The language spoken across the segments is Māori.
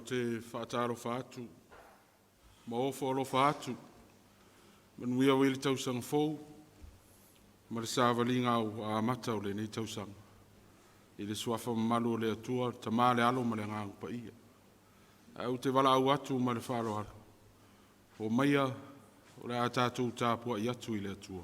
te whaataro whaatu, ma o whoro whaatu, manuia wele tausanga fōu, ma le sāwalinga au a mata o le nei tausanga. I le suafa mamalu o le atua, tamā le alo ma le ngang pa ia. Au te wala au atu ma le wharo alo. O maia, o le a tātou tāpua i atu I le atua.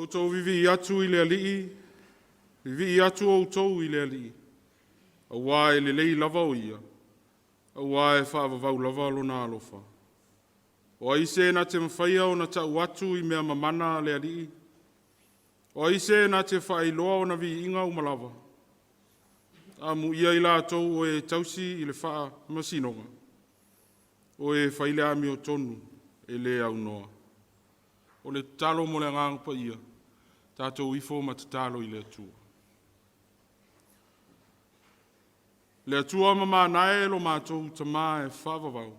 Tau vivi atu I le alii, vivi atu o tau I le alii. A wae le lei lava o ia, a wae whaavavau lava lona alofa. O aise na te mawhaia o na tau atu I mea mamana le alii. O aise na te whaailoa o na vi inga o malava. A mu ia I la tau o e tausi I le wha masinonga. O e whaile ami o tonu e le au noa. O le talo mo le ngang pa ia. Tātou ifo ma tatalo I le atua. Le atua mama nae lo mātou tamā e whavavau.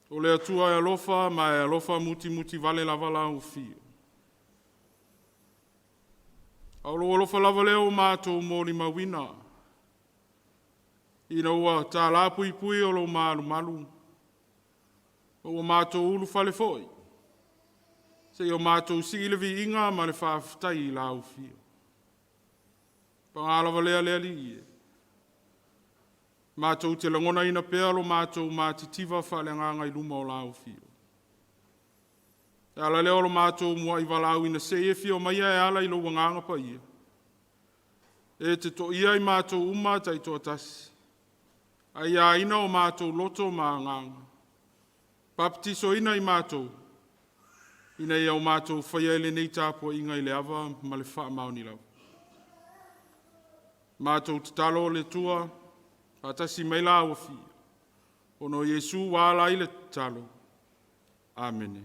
O le atua e alofa ma e alofa muti vale lava la o fio. Aolo alofa lava leo mātou mōri mawina. Ina ua tā la pui o lo malu. O mātou ulu fale foi. Se o mātou si ilevi inga ma le whaafitai I la au fio. Pangalawa lea li ie. Mātou te langona ina pēa lo mātou mātitiva whale nganga I luma o la au fio. E ala leo lo mātou mua I walau ina se e fio maia e ala I lo wanganga pa ia. E te to ia I mātou uma tai to atasi. Ai a ina o mātou loto ma nganga. Paptiso ina I mātou. Ina ia o mātou whaia ele nei tāpua inga I le awa ma le wha mauni lau. Mātou tatalo le tua, atasi mai la o fi. Ono Yesu wala I le talo. Amene.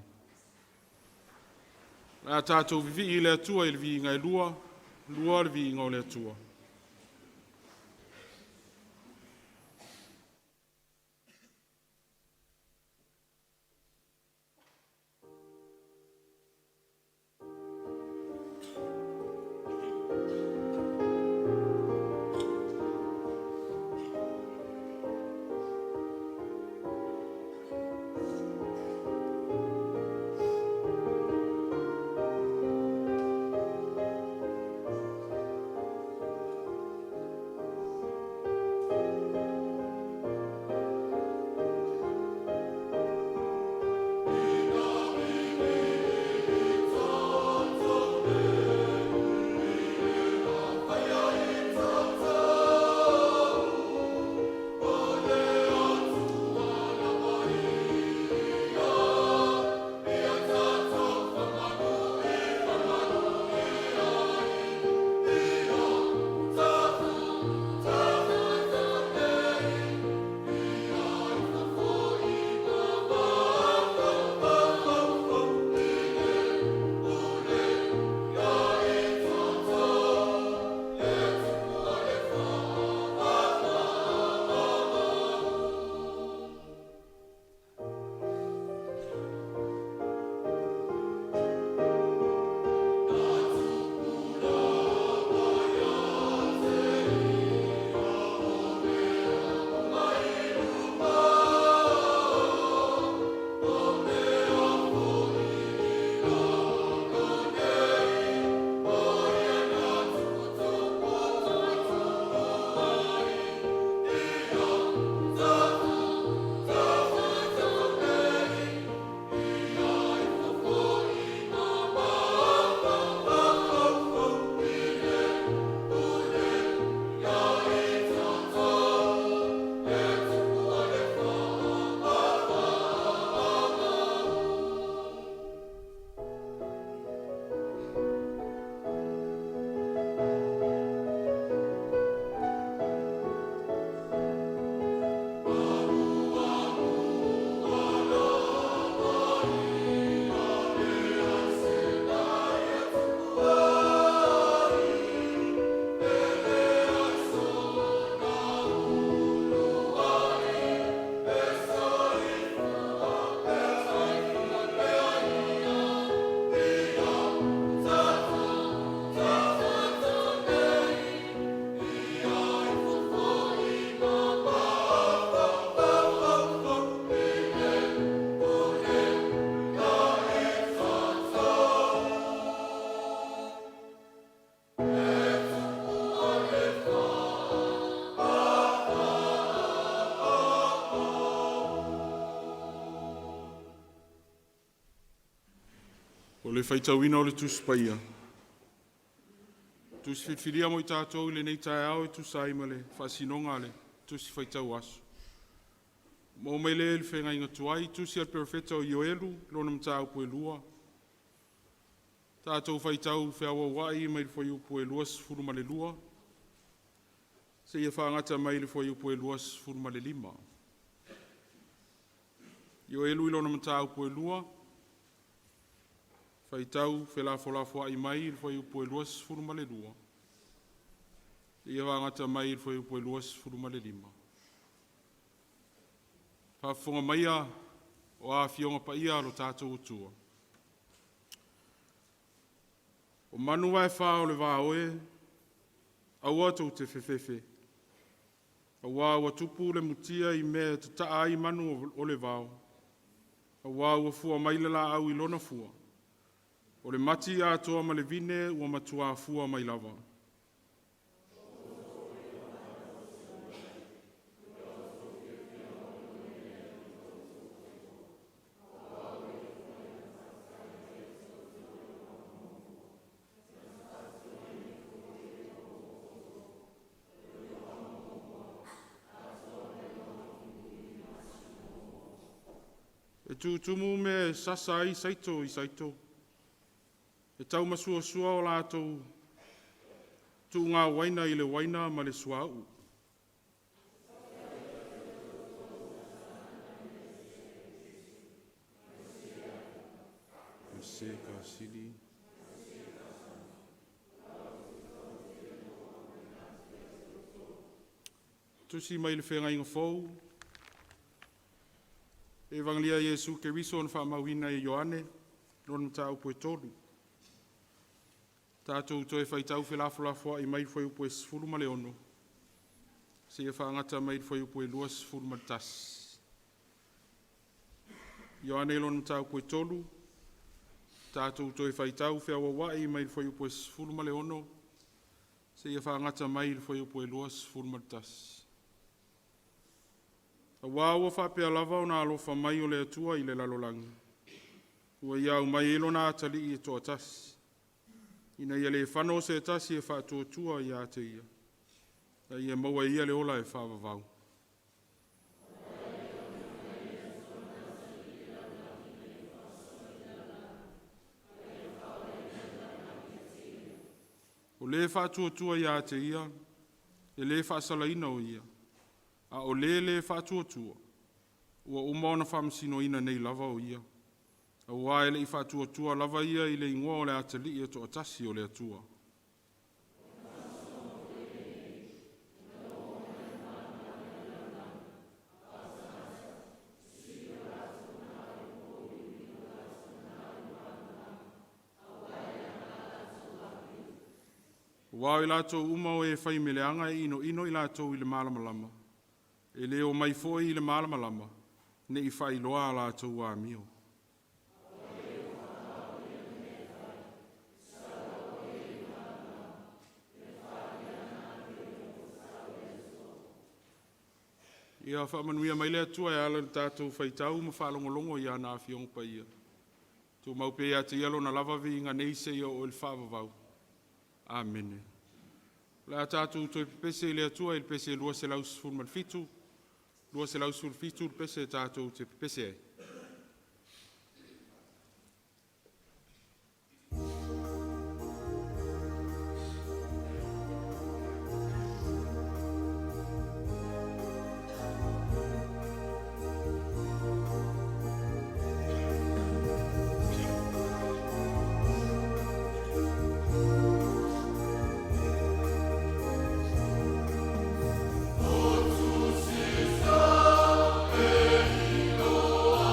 La tātou vivi I le atua I le vi inga I lua le vi inga o le atua. O le whaitawina o le tuspaia. Tusi whitwhiria mo I tātou le nei tae au e tusai ma le whasinonga le tusi whaitau asu. Mo mai le whenga inga tuai, tusi al perfeta o Ioelu, lona mtau pue lua. Tātou whaitau whiawa wai mai le whai upu e luas furu ma le lua. Se ia whangata mai le whai upu e luas furu ma le lima. Ioelu ilona mtau pue lua. Whaitau whelafo ai mai le whai upu e luas furu ma le lua. Ia whangata mai le whai upu e luas furu ma le lima. Whafonga maia o Afionga pa ia alo tātou utua. O manu wai whao le wāoe, aua tau te whewhewhe. Aua ua tupu le mutia I mea te taai manu o le wāo. Aua ua fua maile la au I lona fua. O le mati a toa ma le vine ua matua fua mai lava. E tumu me sasa I saito. E tau masua o lātou tu ngā waina I le waina ma le suau. Seka sili. Tusi mai le whenga inga fau. Evangelia Yesu ke riso on whamawina I Ioane, non mtau poe tolu. Tātou toi whaitau whelafo I mai whai upo e sfuru ma le ono. Se e whaangata mai whai upo e luas sfuru ma tas. Ioane lon mtau poe tolu. Tātou toi whaitau whiawa wai mai whai upo e sfuru ma le ono. Se e whaangata mai whai upo e luas sfuru ma tas. A wāua whapea lava o nā alofa mai o le atua I le lalolangi. Ua iau mai elo nā atali I toa tasi. Ina ia le whano se tasi e whātua I a te ia. Na ia maua ia le ola e whāwawau. O le whātua I a te ia, e le whāsalaina o ia. A o le whātua. Ua umaona whamsino ina nei lava o ia. A ua ele I whātua lava ia I le ingoa o le atali I to atasi o le atua. Ua I lato uma o e whaimeleanga ino I lato I le malamalama. E leo mai foi I le malamalama, ne I whai loa la tau a mio. Ia whamanuia mai lea tua e ala tātou whaitau ma whalongolongo I ana Afionga pa ia. Tu maupe a te ialo na lava vi inga neise I o il whavavau. Amen. La tātou toi pese lea tua il pese lua se laus fulman fitu. Lua se lau sulfitu pese tātou te pese ai. Oh,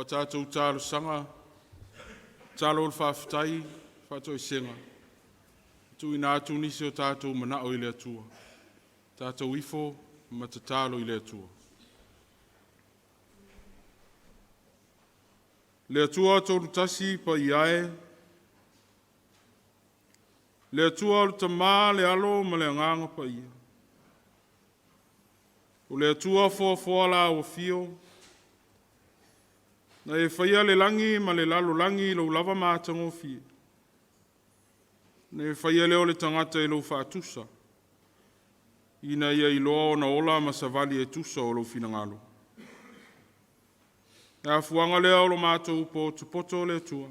o tātou tālo sanga, tālo le whawhitai, whātoi senga. Tu ina atu nisi o tātou mana o ile atua. Tātou ifo, ma te tālo ile atua. Le atua tōru tasi pa iae. Le atua o ta mā le alo ma le nganga pa ia. O le atua fōa la o fio. Na e whaia le langi ma le lalo langi lo lava mātango fie. Na e whaia leo le tangata e lo whātusa. Ina ia i loa o na ola ma sa vali e tusa o lo finangalo. E a fuanga lea o lo mātou po tupoto le atua.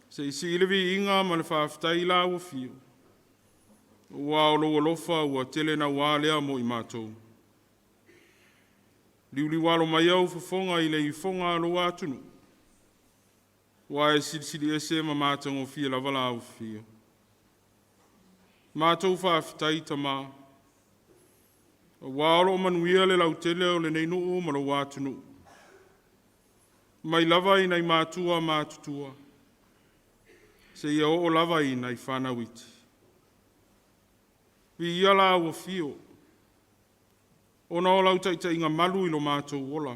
Se isi ilevi inga ma le whawhitai la ua fio. Ua o lo alofa ua tele na ua lea mo i mātou. Liuli walo mai au whafonga i le i fonga lo atunu. Ua e sili ese ma mātango fia lava la ua fio. Mātou whawhitai ta mā. Ua o lo manuia le lau tele o le neinu o ma lo atunu. Mai lava i nei mātua mātutua. Se ia o lava i nei whanawiti. Vi ia la ua fio. Ona o lau taita inga malu i lo mātou ola.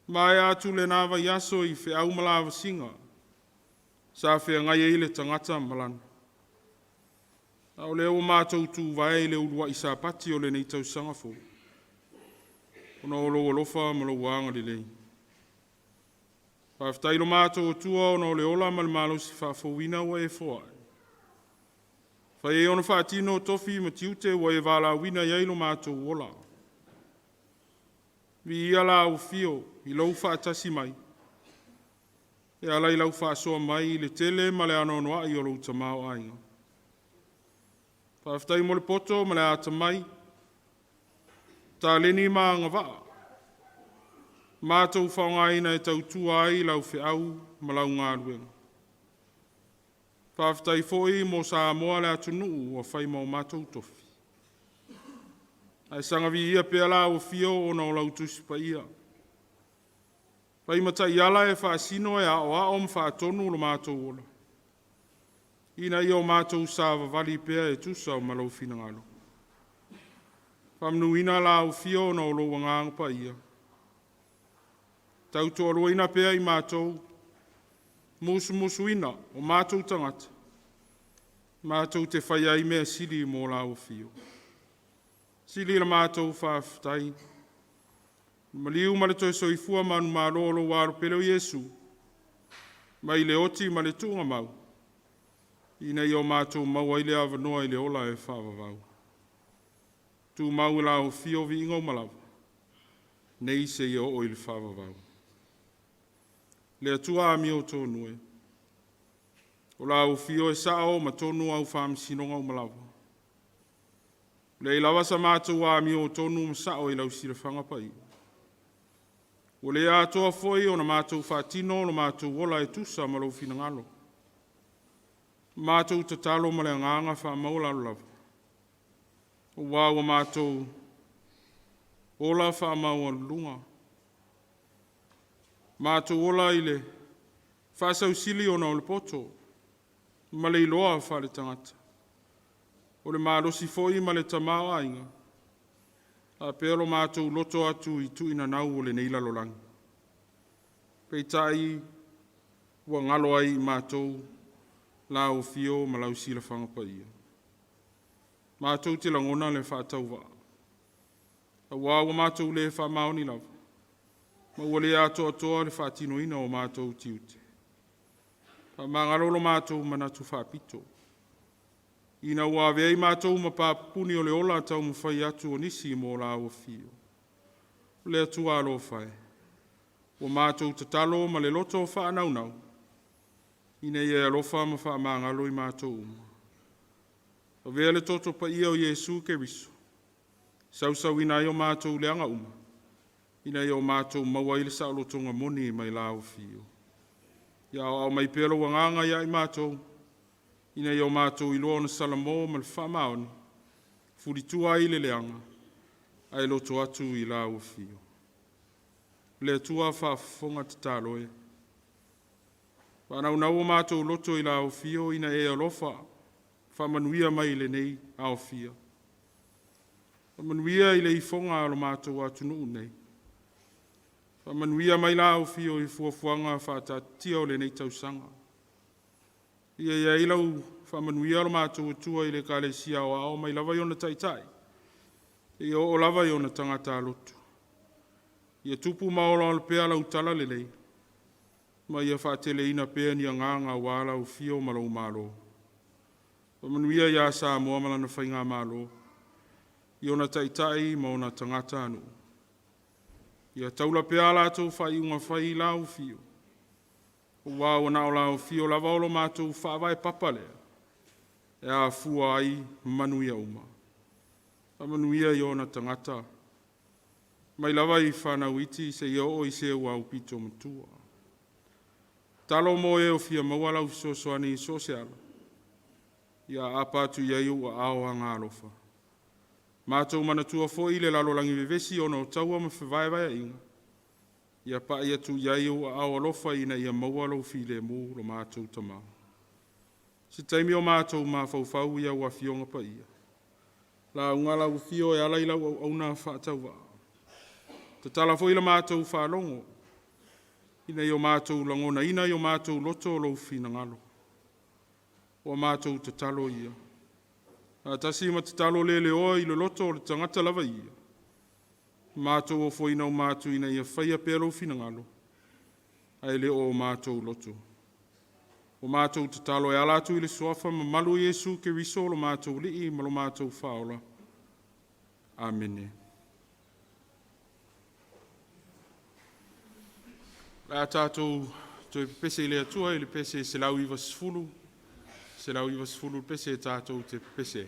Mai atu le nawa yaso i whi au malawa singa. Sa whi ngai e le tangata malana. Au le o mātou tu vai le urua i Sapati o le nei tau sangafo. Ona o lo alofa ma lo wanga le lei. Whaftai lo mātou o tua ona o le ola ma le malo si whafowina wa e foa. Whai e ona whaatino tofi ma tiute wa e wala wina iai lo mātou ola. Vi ia la au fio i lau whaatasi mai. E ala i lau whaasoa mai le tele ma le anonoa i o lo utamao ainga. Whaftai mo le poto ma le ata mai. Tā leni maa ngā waa. Mātou whaongaina e tautua ai lau whiau ma lau ngā ruenga. Whaftai foi mo Samoa le atunu ua whai mau mātou tofi. Ai sangavi ia pea la o fio o na o lau tusi pa ia. Whai mata iala e whaasino e o aom whaatonu lo mātou ola. Ina ia o mātou sāwa vali pea e tusa o malau finangalo. Whamnuina la o fio na o lo wangang pa ia. Tautu aroina pea i mātou. Musuina o mātou tangata. Mātou te whai ai mea sili mō la o fio. Sili la mātou whawhitai. Maliu ma le toi soifua manu mārolo wāro pelo Iesu. Mai le oti ma le tunga mau. Ina i o mātou mau ai le avanoa i le ola e whawawau. Tu mau la o fio vi ingo malawa. Nei se i o i le whawawau. Le atua ami o tonu e. O la o fio e sao ma tonu au whaamisinonga o malawa. Le ilawa sa mātou ami o tonu ma sao i lau sira whangapai. O le atoa foi o na mātou whaatino o na mātou wola e tusa ma lau finangalo. Mātou tatalo ma le nganga wha maula lava. O wāua mātou ola wha maua lunga. Mātou ola i le whasau sili o na o le poto. Ma le iloa wha le tangata. O le mālosi foi ma le tamao ainga. A peolo mātou loto atu i tuina nau o le neila lolangi. Pei tai ua ngalo ai mātou la o fio ma lau sila whangapa ia. Mātou te langona le whaatau waa. A wāua mātou le whamaoni lava. Ma ua le atoa toa le whaatinoina o mātou tiute. Pa mangarolo mātou manatu whaapito. Ina ua vei mātou ma pāpuni o le ola tau mawhai atu o nisi mō la o fio. Le atua alo whai. O mātou tatalo ma le loto whaanau nau. Ina ia alofa ma whaamangalo i mātou uma. O vea le toto pa ia o Iesu ke riso. Sausau ina i o mātou leanga uma. Ina i o mātou maua i le saulotonga moni mai la o fio. Ia o mai pelo wanganga ia i mātou. Ina i o mātou i loa na salamo ma le whamaoni. Furitua i le leanga. Ai loto atu i la o fio. le tua whaafonga te taloe. Whanau nau o mātou loto i la au fio ina e alofa, whamanuia mai le nei au fia. Whamanuia i le ifonga alo mātou atunu nei. Whamanuia mai la au fio i fuafuanga whaatatia o le nei tausanga. Ia ilau whamanuia alo mātou tua i le kālesia o ao mai lava iona taitai. Ia o lava iona tangata lotu. Ia tupu maola o le pea lau tala le lei. Ma ia whaatele ina pea ni a nganga wala o fio malau malo. Whamanuia ia Samoa malana whainga malo. Iona taitai ma ona tangata anu. Ia taula pea lātou whai unga whai lau fio. O wā na o lau fio lava olo mātou whaavai papale. E a fua ai manuia uma. Whamanuia iona tangata. Mai lava i whanau iti se ia o i se ua upito matua. Talo mo e o fia maua lau sosoani i sosiala. Ia apatu ia iu a ao anga alofa. Mātou manatua fo i le lalo langi vevesi o no taua ma whiwaiwai inga. Ia pa ia tu ia iu a ao alofa ina ia maua lau file mu lo mātou tama. Se taimi o mātou ma faufau ia ua fionga pa ia. La unga lau fio e alai lau au na whaatau wa. Te tala fo ila mātou whalongo. Ina i o mātou langona, ina i o mātou loto lau fina ngalo. O mātou te talo ia. A tasi ma te talo lele oa i lo loto o le tangata lava ia. Mātou o foina o mātou ina ia whaia pēlo fina ngalo. Ai le o mātou loto. O mātou te talo e alatu i le suafa ma malu Yesu ke riso lo mātou li i malo mātou whaola. Amene. A tātou toi pese le atua i le pese se lau iwa sifulu. Se lau iwa sifulu pese tātou te pese.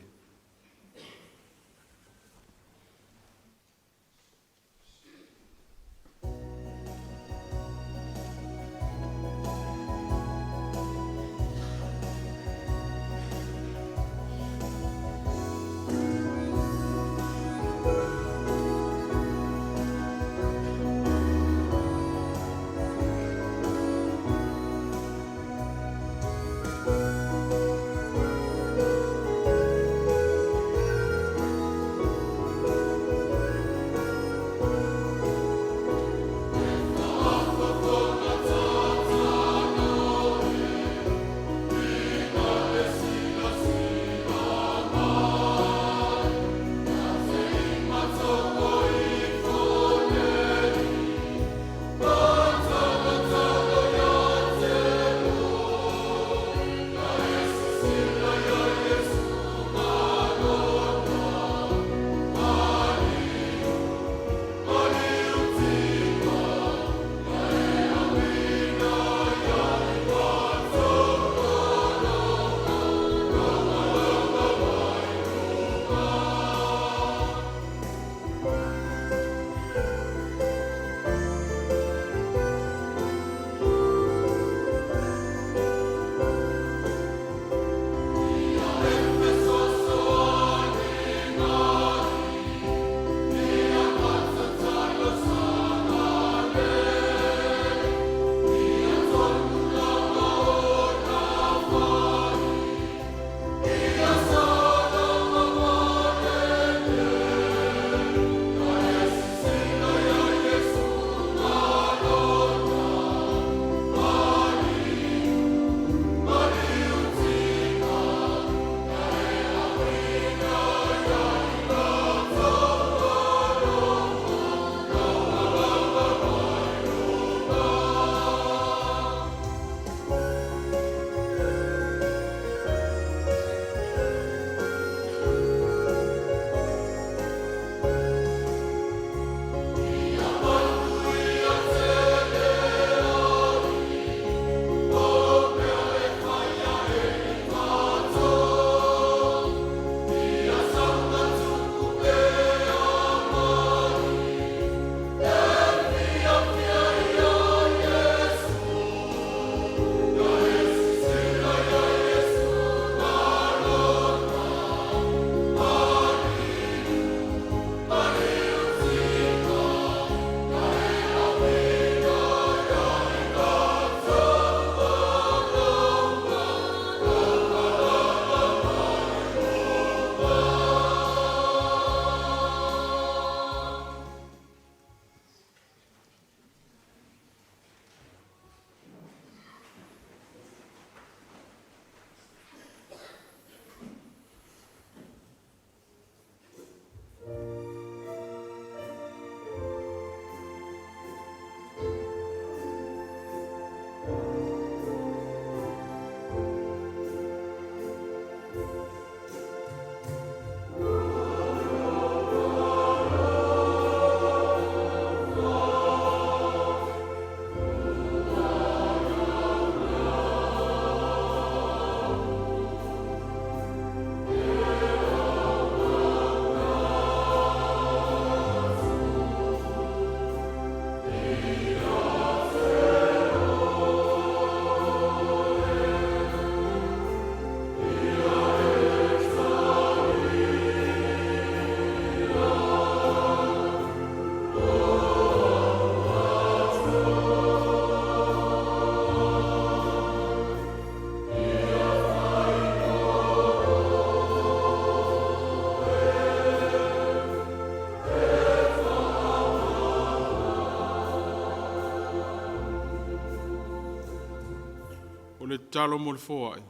talo mo le foai.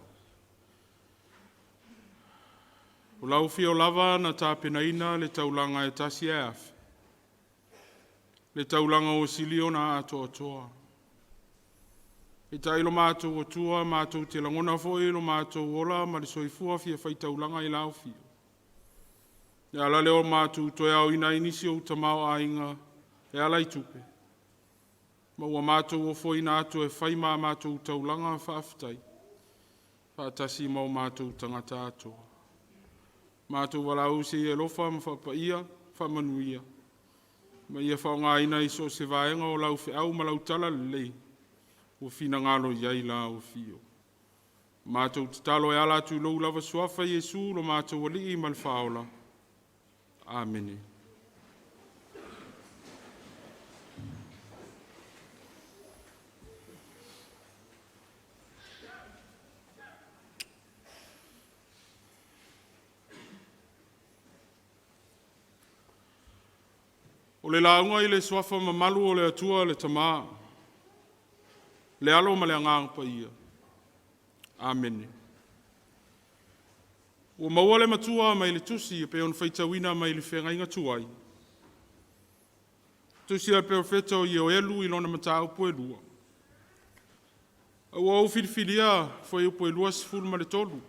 O lau fio lava na tāpenaina le taulanga e tasi e afi. Le taulanga o silio na ato atoa. E tailo mātou o tua, mātou te langona foi, lo mātou ola, ma le soifua fia fai taulanga i lau fio. E ala leo mātou toi au ina inisi o tamau a inga, e ala i tupe. Ma ua mātou o foi na ato e fai ma mātou taulanga whaafitai. Whaatasi mau mātou tangata atoa. Mātou wala usi e lofa ma whapaia, whamanuia. Ma ia whaonga ina iso se vaenga o lau au ma lau tala lei. O fina ngalo iai la o fio. Mātou te talo e ala tu lou lava suafa Jesu lo mātou wali i malfaola. Amene. O le launga i le suafa mamalu o le atua le tamaa. Le alo ma le angang pa ia. Amene. O maua le matua mai le tusi e pe on faitawina mai le whenga inga tuai. Tusi al perfeto i o elu i lona matau po elua. Au au filifilia foi po elua sifuru ma le tolu.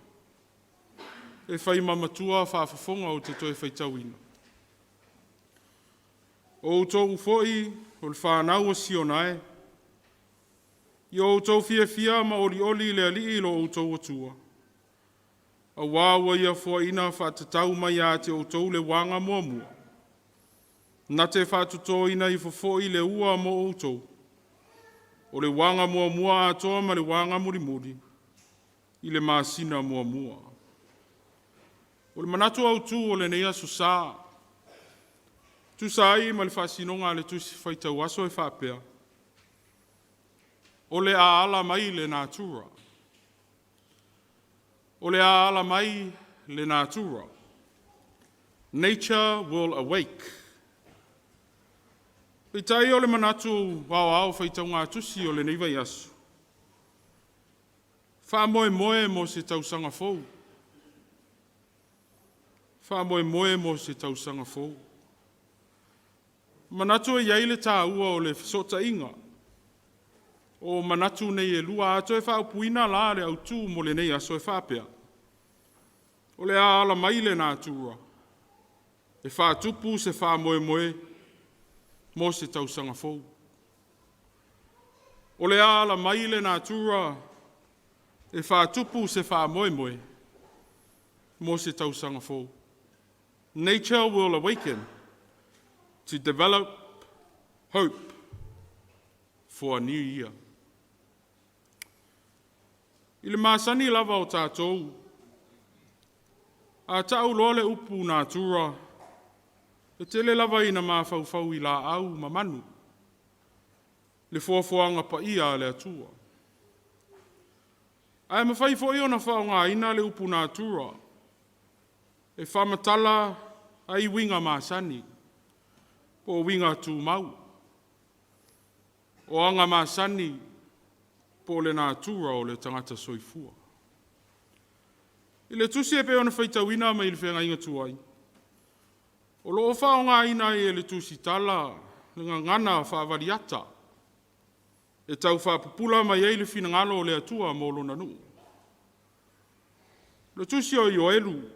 E fai mamatua whaafafonga o te toi faitawina. O tau foi o le whanau o sionae. I o tau fia ma oli le ali ilo o tau atua. A wawa ia fua ina whatatau mai a te o tau le wanga mua mua. Na te whatuto ina i fofoi le ua mo o tau. O le wanga mua mua a toa ma le wanga muri muri. I le maasina mua mua. O le manatu au tu o le neia susa. Tu sai ma le whasinonga le tusi whaitau aso e whapea. O le a ala mai le natura. O le a ala mai le natura. Nature will awake. I tai o le manatu wau au whaitau ngā tusi o le neiwai asu. Wha moe moe mo se tausanga fou. Wha moe moe mo se tausanga fou. Manatu e iai le tā ua o le fisota inga. O manatu nei e lua ato e whaupuina la le au tū mo le nei aso e whapea. O le ala mai le natura. E whatupu se wha moe moe mo se tausanga fou. O le ala mai le natura. E whatupu se wha moe moe mo se tausanga fou. Nature will awaken to develop hope for a new year. I le masani lava o tātou, a tau loa le upu nā tura, e tele lava ina mawhauwhau I la au mamanu, le fuafuanga pa ia le atua. Ai mawhai fo iona whaonga ina le upu nā tura, e whamatala ai winga masani, po winga tū mau. O anga masani, po le natura o le tangata soifua. I le tusi e pe ona whaitawina mai le whenga inga tuai. O lo o whaonga ina e le tusi tala, le ngana whaavariata. E tau whaapupula mai e le whina ngalo o le atua mo lo nanu. Le tusi o I o elu.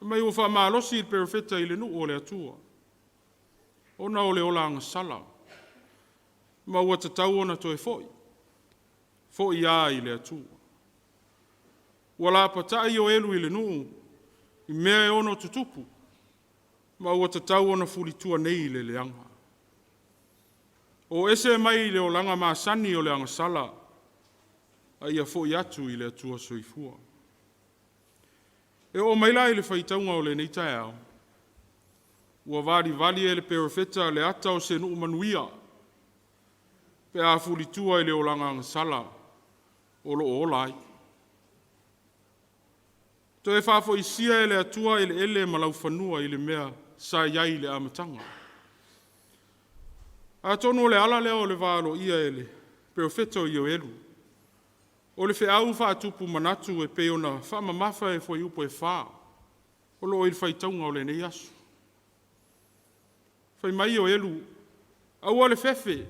Mai o whaamalosi I perfeta I le nu o le atua. Ona o le ola anga sala. Ma ua tatau ona toe foi. Foi a I le atua. Ua la patai o elu I le nuu. I mea e ono tutupu. Ma ua tatau ona fulitua nei le leanga. O ese mai le o langa maasani o le anga sala. A ia foi atu I le atua soifua. E o maila I le whaitaunga o le neitai au. Ua vali e le perofeta le ata o se nuu manuia. Pe a fulitua I le olanga sala o lo olai. To e whafo I sia e le atua ele malau whanua I le mea sa iai le amatanga. A tonu le ala leo le valo ia ele, perfecto I o elu. O le wheau whaatupu manatu e pe ona whamamafa e fwoi upo e wha. O lo i whaitaunga o le nei asu. Whai mai o elu, au ale fefe,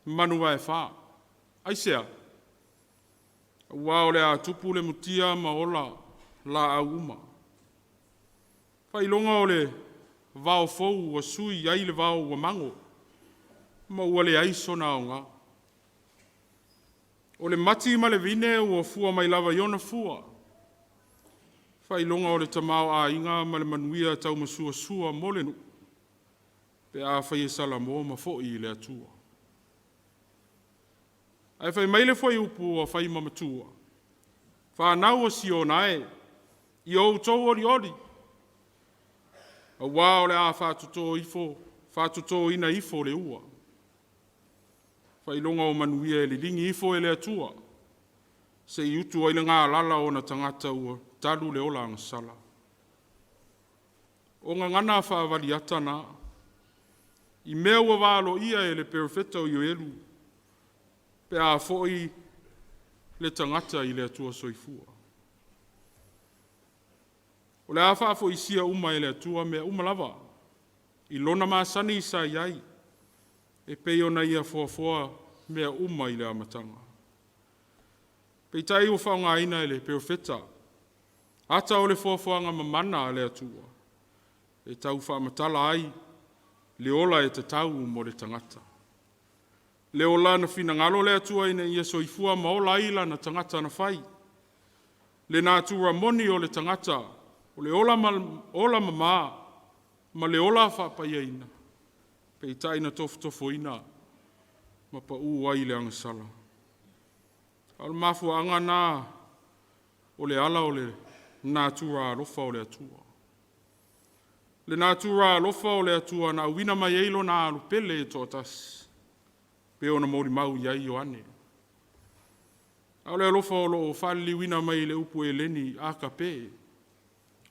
manua e wha. Aisea, au le a tupu le mutia ma ola la auma. Whai longa o le vao fou wa sui ai le vao wa mango, ma ua le aiso na o ngā. O le mati ma le vine ua fua mai lava iona fua. Whai longa o le tamao a inga ma le manuia tau masua sua mole nu. Pe a whai e sala mo ma fo i le atua. Ai whai maile fwai upu o whai mamatua. Whanau o si o nae, i o tau ori ori. A wā o le a whātuto ina ifo le ua. Whai longa o manuia e li lingi ifo e le atua. Se i utu aile ngā lala o na tangata ua talu le ola angasala. O ngā ngana whaavali atana, i mea ua wālo ia e le perifeta o ioelu, pe a foi le tangata i le atua soifua. O le a whaafo i sia uma e le atua mea uma lava, i lona maasani i sa iai, e peo na ia foa mea uma i le amatanga. Pei tai o whaonga ina e le perifeta, ata o le foafoanga mamana le atua, e tau whaamatala ai, le ola e te tau mo le tangata. Le ola na fina ngalo le atua ina ia soifua ma ola ila na tangata na whai. Le nā tura moni o le tangata, o le ola mama, ma le ola whapaia ina. Pei tai na tofo ina, ma pa ua i le angasala. Al Mafua anga nā, o le ala o le nā tura alofa o le atua. Le nā tura alofa o le atua na wina mai eilo nā alupele e tōtas. Pe ona mori mau iai o ane. Au le alofa o lo whali wina mai le upu e leni a ka pe.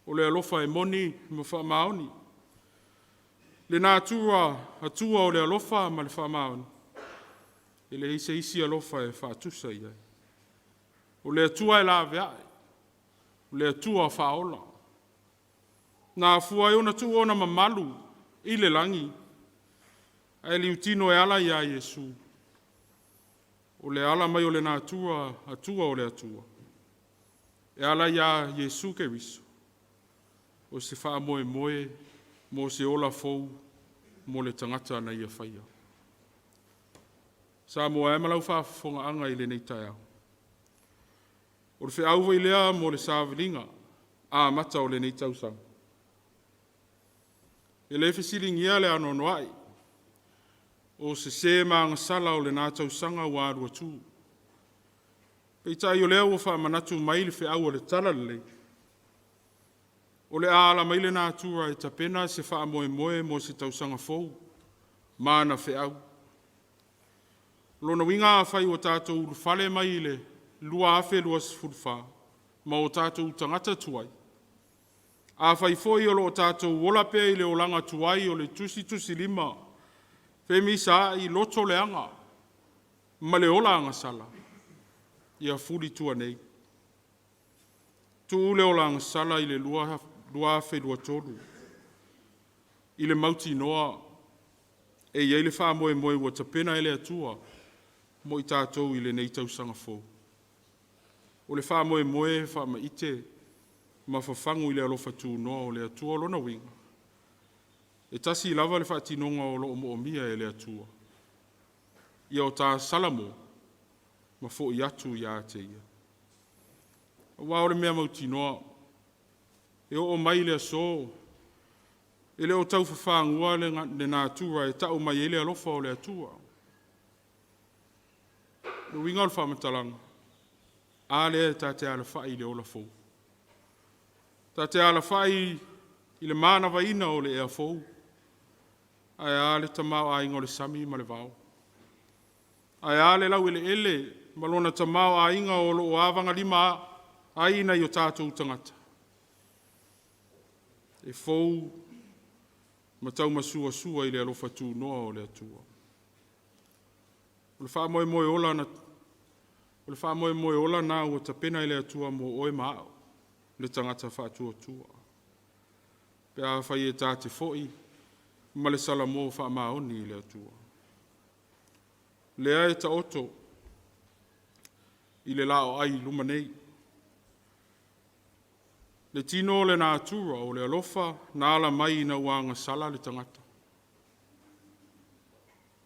O le alofa e moni ma wha maoni. Le nā tura atua o le alofa ma le wha maoni. E le isi alofa e whaatusa iai. O le atua e la veae. O le atua whaola. Nā fua e ona tu ona mamalu i le langi. Ai li utino e ala ia Yesu. O le ala mai o le nā atua o le atua. E ala ia Yesu ke riso. O se wha moe, mo se ola fou, mo le tangata na ia whaia. Sa moa e malau whaafonga anga i le nei tai au. O le whi auwa i lea mo le sāwilinga, a mata o le nei tausanga. E le whisilingia le anono ai, o se maanga sala o le nā tausanga wa arua tū. Pei tai o lea ua wha manatu mai le whi au o le tala le. O le ala mai le nā tura e tapena se wha moe mo se tausanga fou, mana whi au. Lona winga a whai o tātou uru whale mai le lua afe lua sifurwha, ma o tātou tangata tuai. A whai foi o lo tātou wola pea i le olanga tuai o le tusi lima, Femi sa i loto le anga, ma le ola anga sala, ia fuli tua nei. Tu le ola anga sala i le lua fe lua tolu, i le mauti noa, e iei le wha moe ua tapena e le atua, mo i tātou i le nei tausanga fō. O le wha moe wha ma ite, ma whawhangu i le alofa tū noa o le atua lona winga. E tasi I lava le whaatinonga o loo mo mia e le atua. Ia o tā salamo, ma fo I atu ia te ia. Wa o le mea mauti noa, e o mai le aso, e le o tau whawhangua le nā atua, e tau mai e le alofa o le atua. Le winga o le whamatalanga, a le e tā te ala whai le ola fōu. Tā te ala whai I le mana waina o le ea fōu. Ai a le tamau a inga o le sami ma le vau. Ai a le lau ele, ma lona tamau a inga o lo awanga lima a ina I o tātou tangata. E fou ma tau masua I le alofa tū noa o le atua. O le wha moe ola O le wha moe ola nā ua tapena i le atua mo oe mao, le tangata wha tua. Pe a whai e tāte foi, ma le sala mō wha maoni i le atua. Le ae ta oto, i le lao ai luma nei. Le tino le nā atura o le alofa, nā ala mai na uanga sala le tangata.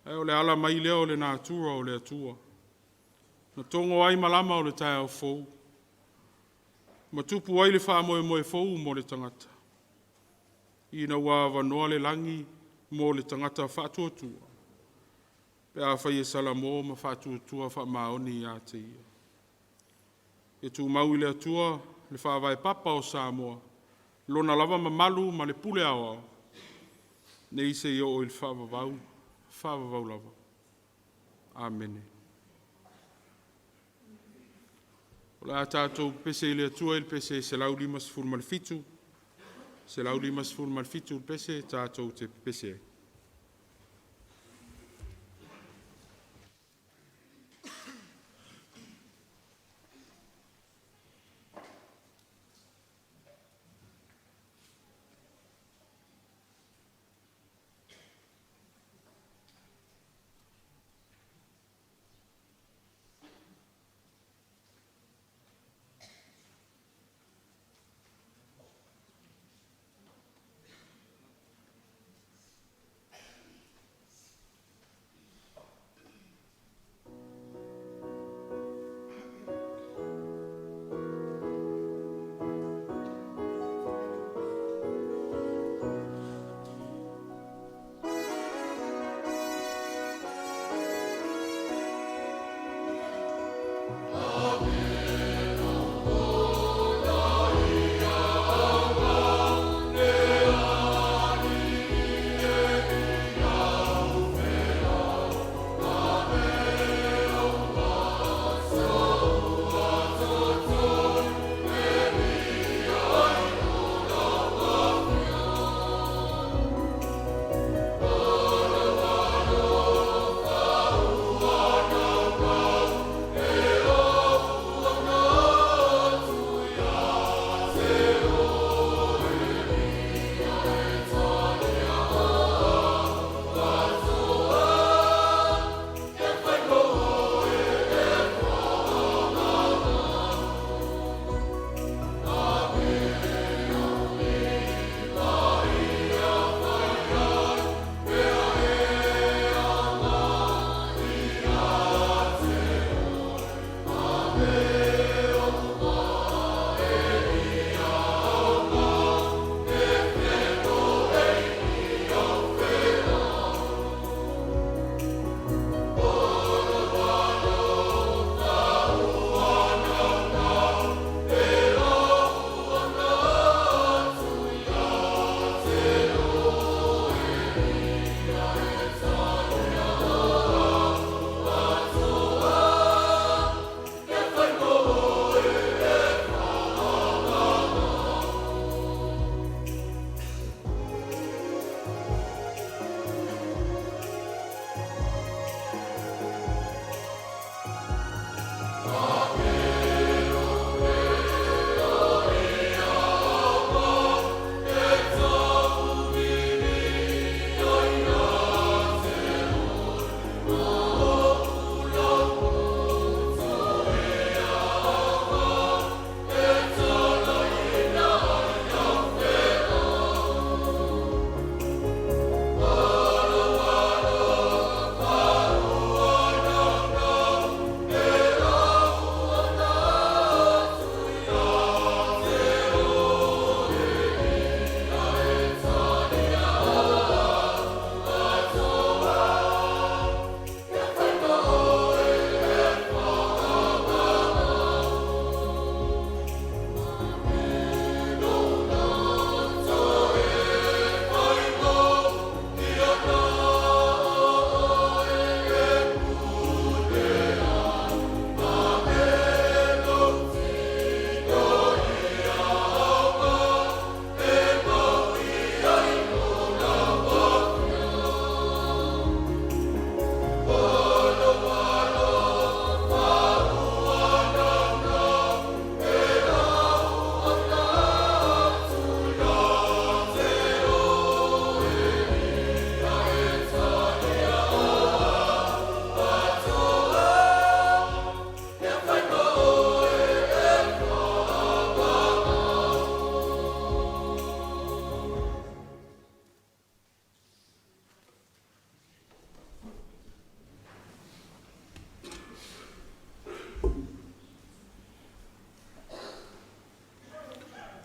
E o le ala mai leo le nā atura o le atua. Na tongo ai malama o le tae au fou. Ma tupu ai le wha moe fou mo le tangata. I na ua wanoa le langi mo le tangata whatuatua. Pe a whai e sala mō ma whatuatua wha maoni i a te ia. E tu mau i le atua le wha vai papa o Samoa. Lona lava ma malu ma le pule awa. Ne ise i o il wha lava. Amene. O la tātou pese i le atua il pese se lau limas fulmalfitu. Se lau limas fulmalfitu il pese tātou te pese.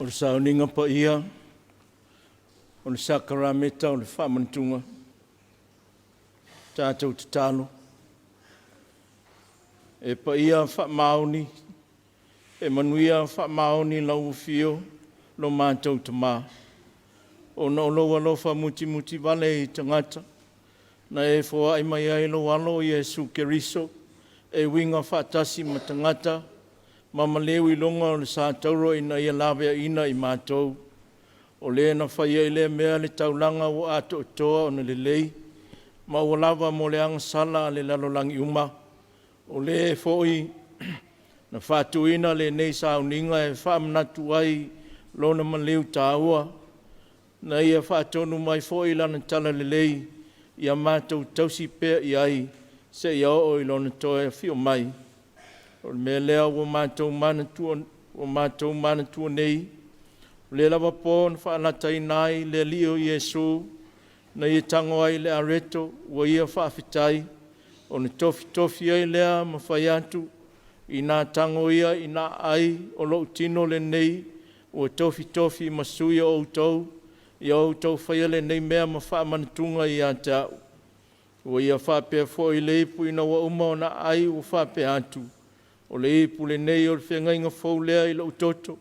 o le Sauniga pa ia, o le sakarameta o le whamantunga, tātou te talo. E pa ia whamaoni, e manuia whamaoni lau fio, lo mātou te mā. O na oloa lofa muti muti vale i tangata, na e fōa ai mai ai lo alo i Jesu Keriso, e winga whaatasi ma tangata, ma maleu i longa o le sātauro ina ia lawea ina i mātou. O le na whaia i le mea le taulanga o ato toa o na le lei, ma o lava mo le anga sala le lalolangi uma. O le fōi na whātuina le nei Sauniga e whaamnatu ai lona maleu tāua, na ia whaatonu mai fōi lana tala le lei, ia mātou tausi pēr i ai, se ia o i lona toe whio mai. O le mea lea o mātou manatua nei, le lava pō na whaalatai nai le lio Iesu, na ia tango ai le areto, wa ia whaafitai, o na tofi ai lea ma whai atu, i nā tango ia i nā ai o lo tino le nei, o tofi masui o tau, i au tau whaia le nei mea ma whaamanatunga i a tau. O ia whapea fo i le ipu ina wa uma o na ai o whapea atu. O le ipu le nei o le whengainga fau lea i lo toto.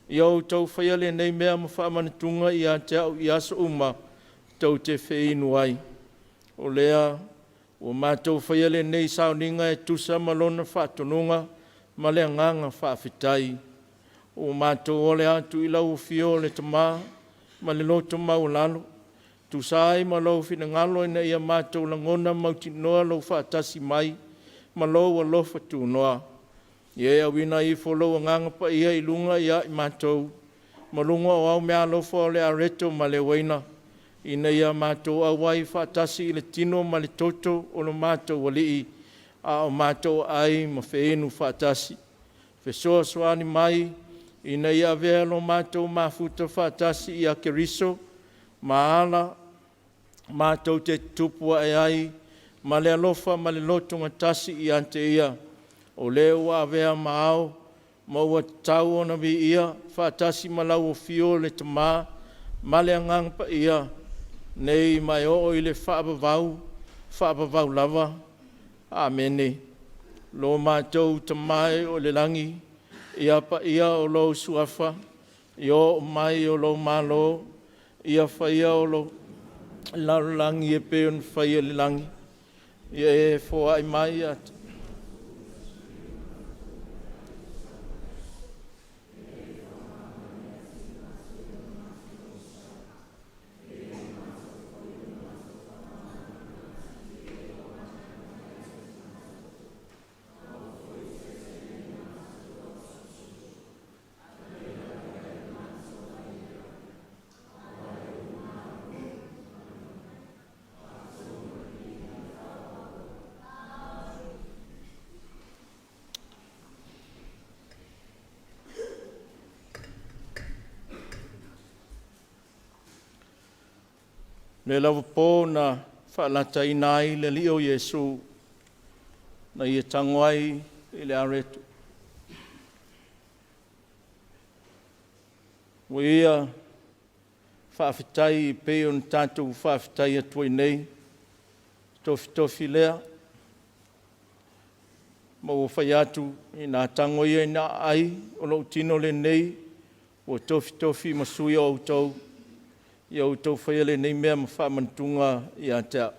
I au tau whaia le nei mea ma whaamanatunga i a tau i aso uma tau te wheinu ai. O lea o mātou whaia le nei Sauniga e tusa malona whaatonunga ma le nganga whaafitai. O mātou ole atu i lau fio le tamā ma le loto maulalo. Tu sai ma lau fina ngalo ina ia mātou langona mauti noa lau whaatasi mai, ma lau alofa tu noa. Ie awina i follow nganga pa ia i lunga ia i mātou, ma lunga o au mea alofa o le areto ma le waina. Ina ia mātou awai whaatasi i le tino ma le toto o lo mātou walii, a o mātou ai ma wheenu whaatasi. Whesoa soani mai, ina ia vea lo mātou mafuta whaatasi i a Keriso, maala, mātou te tupua e ai, ma le alofa ma le lotunga tasi i ante ia, o leo a vea maao, ma ua tau ona vi ia, whaatasi ma lau o fio le tamā, ma le angangpa ia, nei mai o i le whaapavau lava, amene, lo mātou tamai o le langi, ia pa ia o lo suafa, i o mai o lo malo, ia whaia o lo lalangi e peon whaia le langi. Ia e fōa ai mai atu. Le lava pō na whaalata i nai le lio Iesu na ia tangoai i le aretu. Wa ia whaafitai i peo na tātou whaafitai atua i nei, tofi lea, ma ua whai atu i nā tangoia i nā ai o lo tino le nei, o tofi masui o tau, ia o tau whaiale nei mea ma whaamantunga i a tau.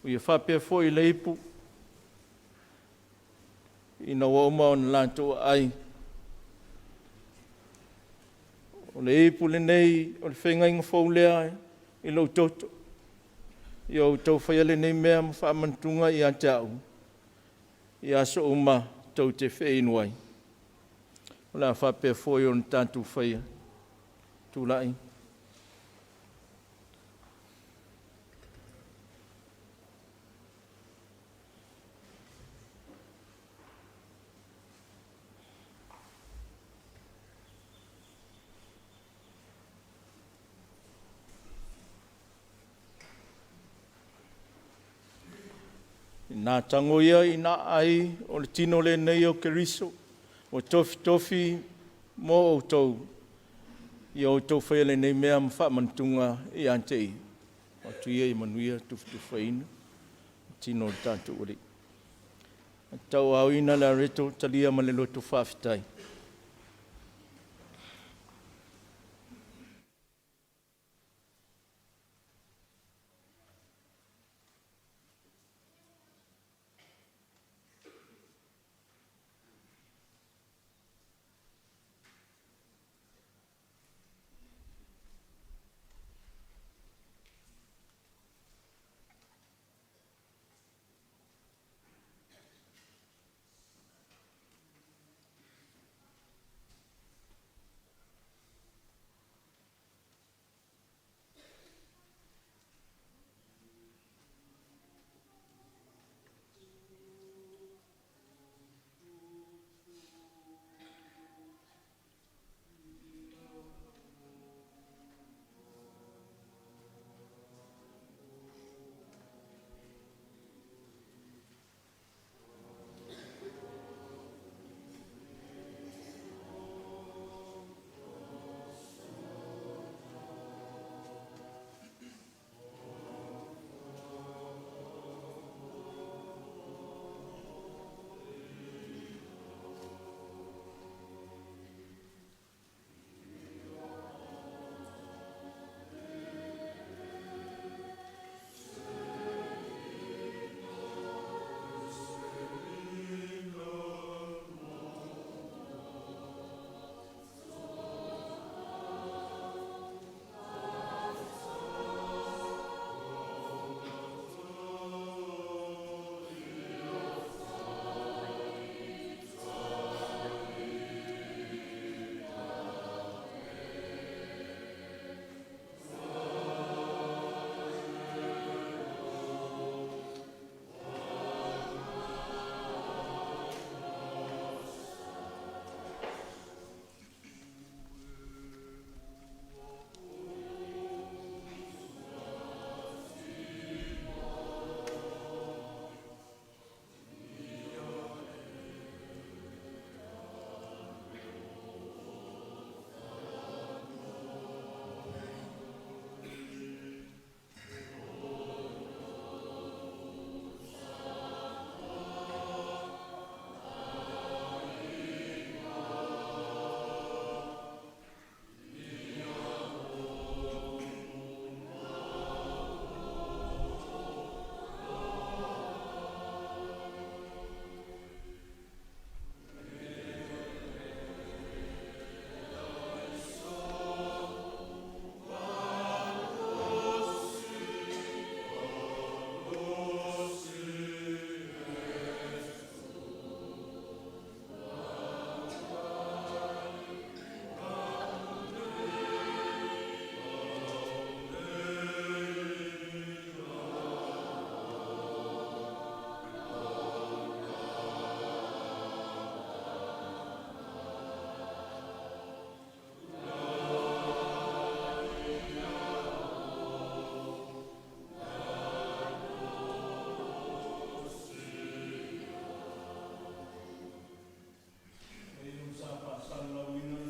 O ia whapea fo i leipu, i na wauma o na lanto ai. O leipu le nei, o le whengainga fau lea i lau toto. Ia o tau whaiale nei mea ma whaamantunga i a tau. I aso uma tau te whainuai. O la whapea fo i o na tātou whaia. Tulai. Nā tango ia i nā ai o le tino le nei o Keriso, o tofi mo o tau i o tau whaele nei mea mwha mantunga i ante o tuia i manuia tuwhaina tino o tātou ori. Tau au ina la reto talia ma le loto whawhitai.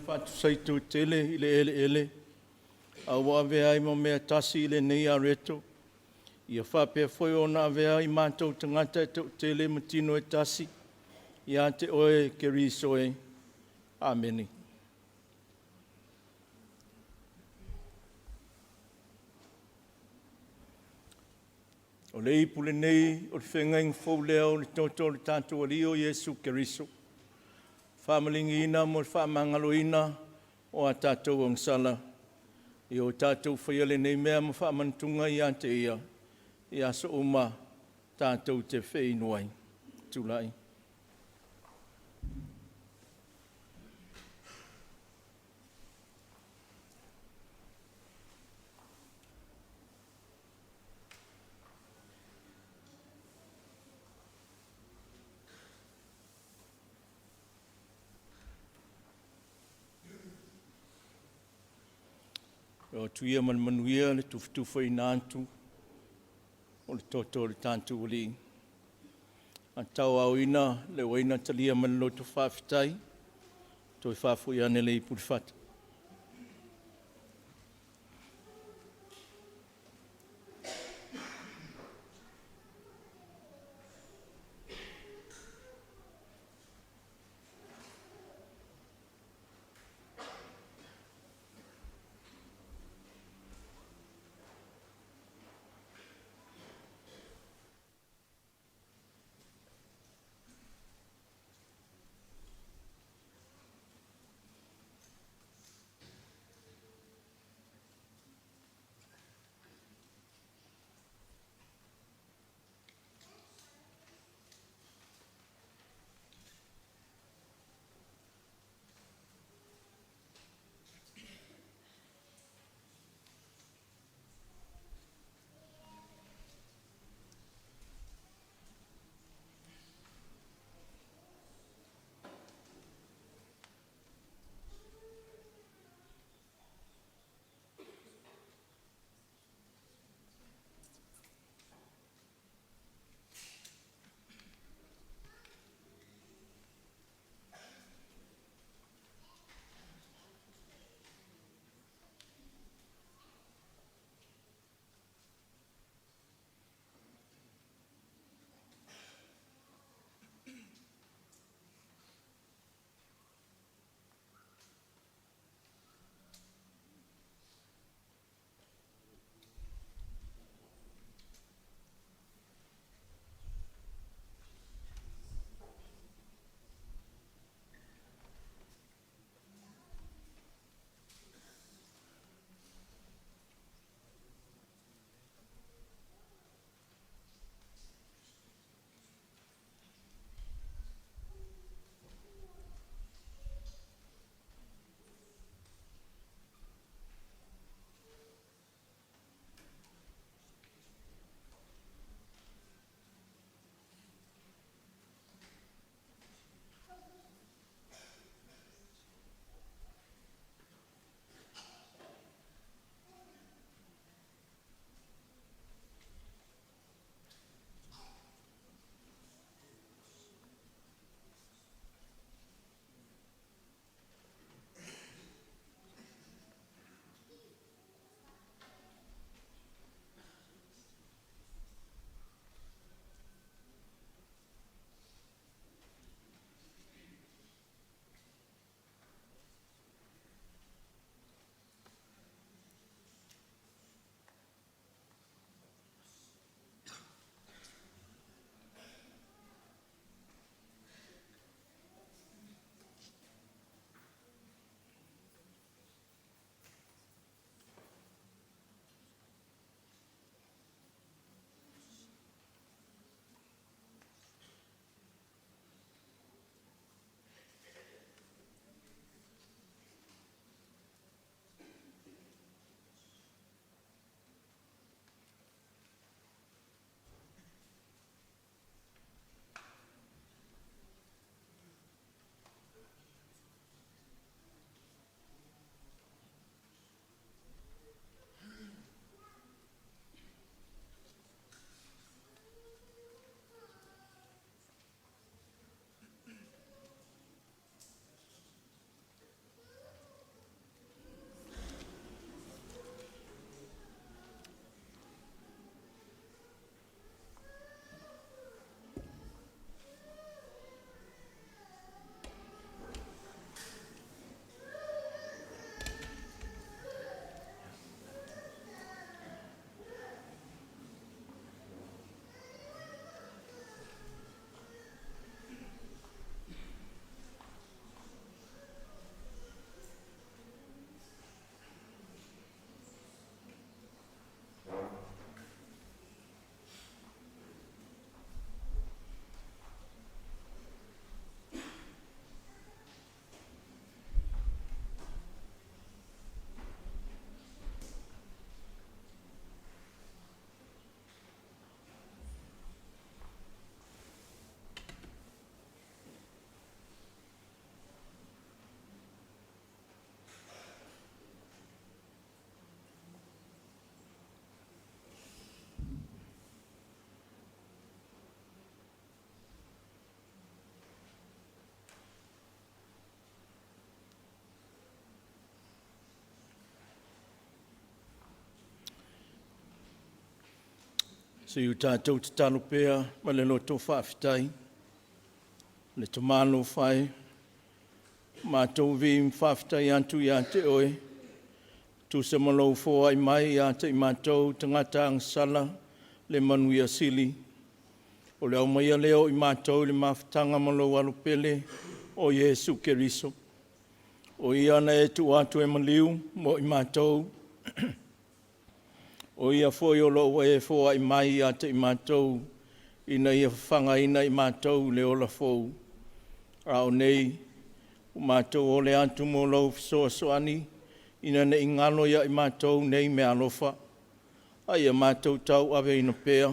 Fatu saitu tele ile ele. Awa vea i mo mea tasi ile nei a reto. Ia whapea foi ona vea i mātou tangata e tele matino e tasi. Ia te oe ke riso e. Ameni. O le ipule nei, o le whengaing fau leo, le toto le tātou alio, Yesu Keriso. Whamalingi ina mo le whamangalo ina o a tātou ang sala. I o tātou whaiale nei mea ma whamantunga i ante ia. I aso uma tātou te whainuai. Tūlai. O tuia manuia le tufutufa i nantu, o le toto le tantu uli. A tau au ina le waina talia manloto whawhitai, toi whaafu ia nele I purifata. Se u tātou te talo pēa, ma le loto whaafitai, le te mālo whai, mātou vi whaafitai antu i ante oe, tu se malou fōa i mai i ante i mātou tangata angsala le manuia sili, o le au maia leo i mātou le mawhitanga malou alupele o Yesu Keriso. O ia na e tu atu e maliu mo i mātou, o ia foi o lo e fōa i mai i ate i mātou, ina ia whangaina i mātou le ola fōu. A o nei, o mātou o le atu mo lau fisoa soani, ina ne ingalo ia i mātou nei me alofa. A ia mātou tau ave ina pēa,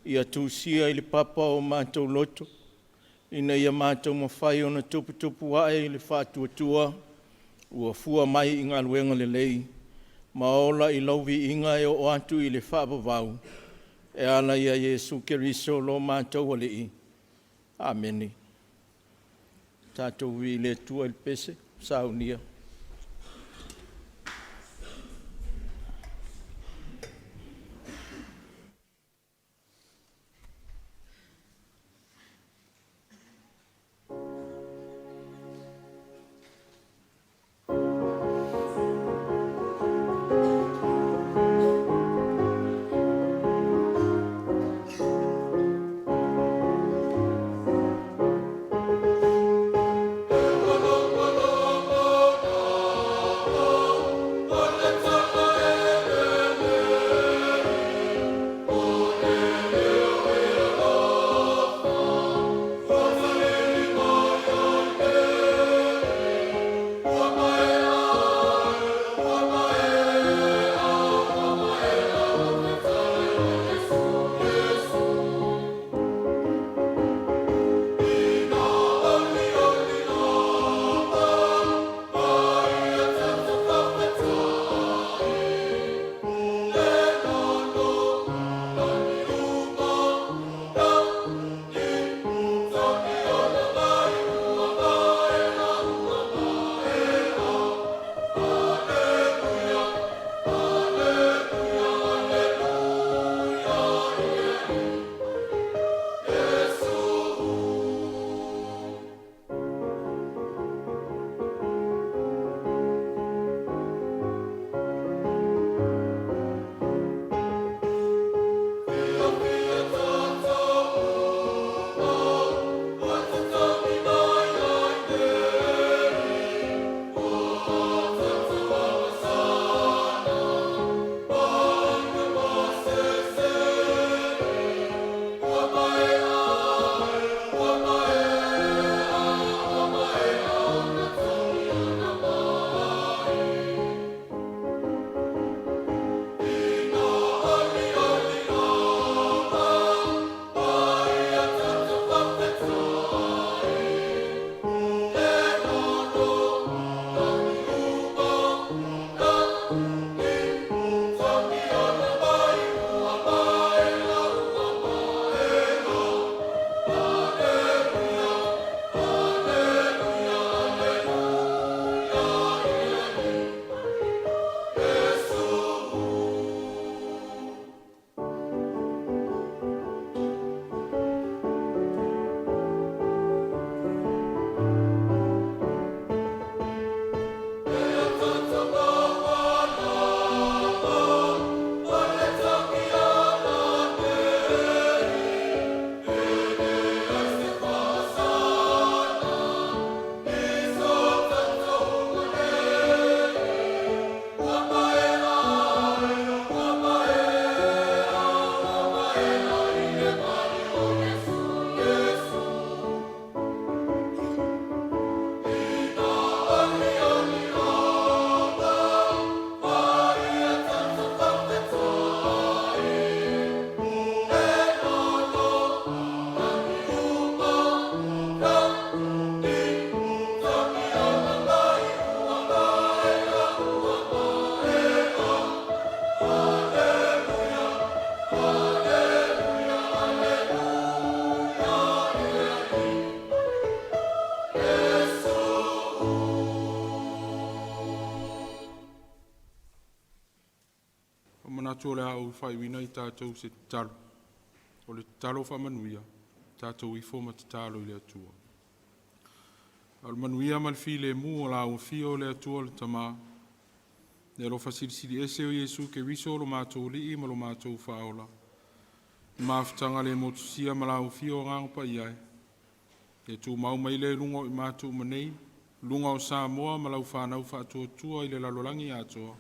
ia tūsia i le papa o mātou loto, ina ia mātou mawhai o na tupu wae le whātua, ua fua mai i ngā luenga le lei, maola i lauvi inga e o atu i le whaapavau, e ala ia Yesu Keriso lo mātou alii. Ameni. Tātou vi le tua il pese, Sauniga. Mana tō le au whai wina I tātou se taru. o le talo whamanuia, tātou ifo ma te talo i le atua. Al manuia mal fi le mu o la o fio le atua le tama, le lo fasiri ese o Yesu ke viso lo mātou li i ma lo mātou whaola. Māwhitanga le motusia ma la o fio ngang pa iai. E tu mau mai le lunga i mātou manei, lunga o Samoa ma lau whanau whātua tua i le lalolangi atoa.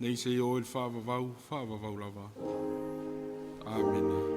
Nei se o il whaavavau lava. Amen.